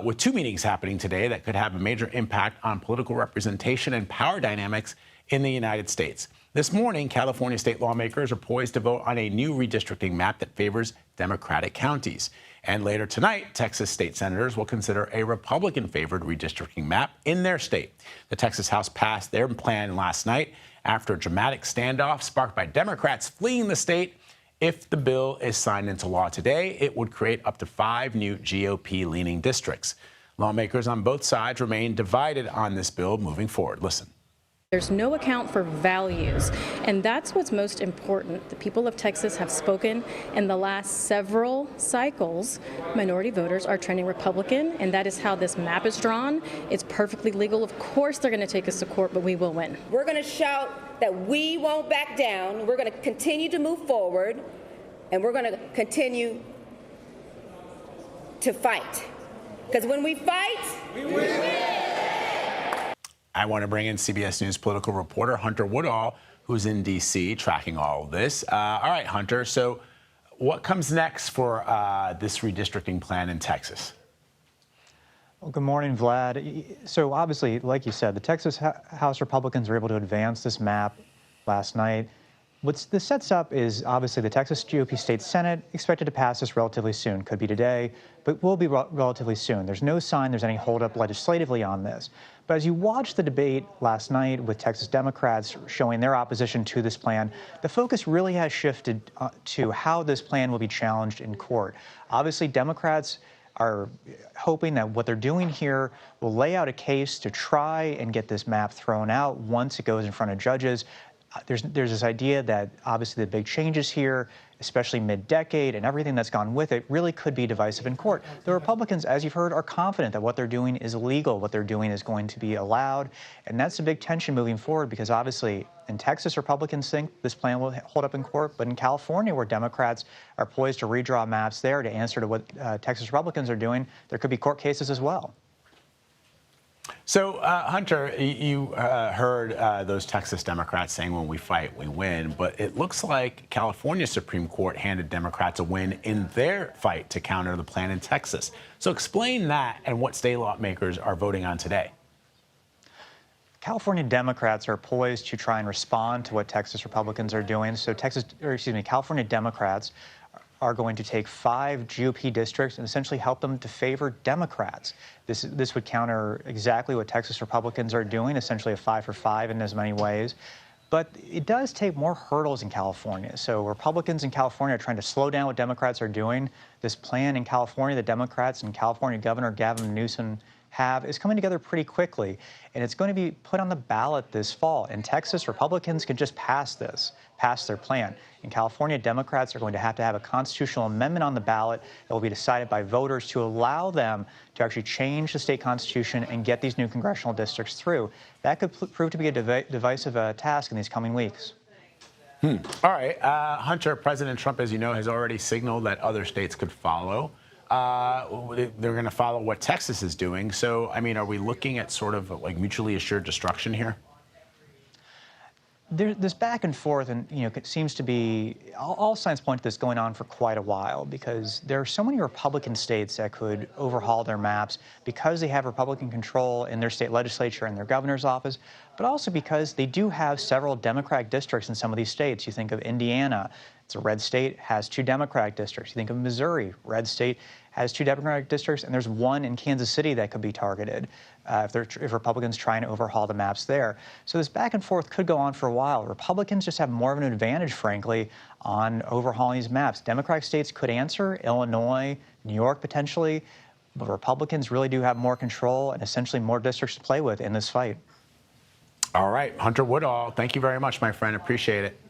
with two meetings happening today that could have a major impact on political representation and power dynamics in the United States. This morning, California state lawmakers are poised to vote on a new redistricting map that favors Democratic counties. And later tonight, Texas state senators will consider a Republican-favored redistricting map in their state. The Texas House passed their plan last night after a dramatic standoff sparked by Democrats fleeing the state. If the bill is signed into law today, it would create up to 5 new GOP-leaning districts. Lawmakers on both sides remain divided on this bill moving forward. Listen. There's no account for values, and that's what's most important. The people of Texas have spoken. In the last several cycles, minority voters are trending Republican, and that is how this map is drawn. It's perfectly legal. Of course they're going to take us to court, but we will win. We're going to shout that we won't back down. We're going to continue to move forward, and we're going to continue to fight. Because when we fight, we win. I want to bring in CBS News political reporter Hunter Woodall, who's in D.C. tracking all of this. All right, Hunter, so what comes next for this redistricting plan in Texas? Well, good morning, Vlad. So obviously, like you said, the Texas House Republicans were able to advance this map last night. What this sets up is obviously the Texas GOP State Senate expected to pass this relatively soon. Could be today, but will be relatively soon. There's no sign there's any holdup legislatively on this. But as you watch the debate last night with Texas Democrats showing their opposition to this plan, the focus really has shifted to how this plan will be challenged in court. Obviously, Democrats are hoping that what they're doing here will lay out a case to try and get this map thrown out once it goes in front of judges. There's this idea that obviously the big changes here, especially mid-decade and everything that's gone with it, really could be divisive in court. The Republicans, as you've heard, are confident that what they're doing is legal, what they're doing is going to be allowed, and that's a big tension moving forward because obviously in Texas, Republicans think this plan will hold up in court, but in California, where Democrats are poised to redraw maps there to answer to what Texas Republicans are doing, there could be court cases as well. So, Hunter, you heard those Texas Democrats saying when we fight, we win. But it looks like California Supreme Court handed Democrats a win in their fight to counter the plan in Texas. So explain that and what state lawmakers are voting on today. California Democrats are poised to try and respond to what Texas Republicans are doing. So California Democrats are going to take 5 GOP districts and essentially help them to favor Democrats. This would counter exactly what Texas Republicans are doing, essentially a 5 for 5 in as many ways. But it does take more hurdles in California. So Republicans in California are trying to slow down what Democrats are doing. This plan in California, the Democrats and California Governor Gavin Newsom is coming together pretty quickly, and it's going to be put on the ballot this fall. In Texas, Republicans can just pass their plan. In California, Democrats are going to have a constitutional amendment on the ballot that will be decided by voters to allow them to actually change the state constitution and get these new congressional districts through. That could prove to be a divisive task in these coming weeks. All right, Hunter, President Trump, as you know, has already signaled that other states could follow. They're going to follow what Texas is doing. So, I mean, are we looking at sort of like mutually assured destruction here? This back and forth, and it seems to be all signs point to this going on for quite a while because there are so many Republican states that could overhaul their maps because they have Republican control in their state legislature and their governor's office, but also because they do have several Democratic districts in some of these states. You think of Indiana, it's a red state, has 2 Democratic districts. You think of Missouri, red state, has 2 Democratic districts, and there's 1 in Kansas City that could be targeted if Republicans try and overhaul the maps there. So this back and forth could go on for a while. Republicans just have more of an advantage, frankly, on overhauling these maps. Democratic states could answer, Illinois, New York potentially, but Republicans really do have more control and essentially more districts to play with in this fight. All right, Hunter Woodall, thank you very much, my friend. Appreciate it.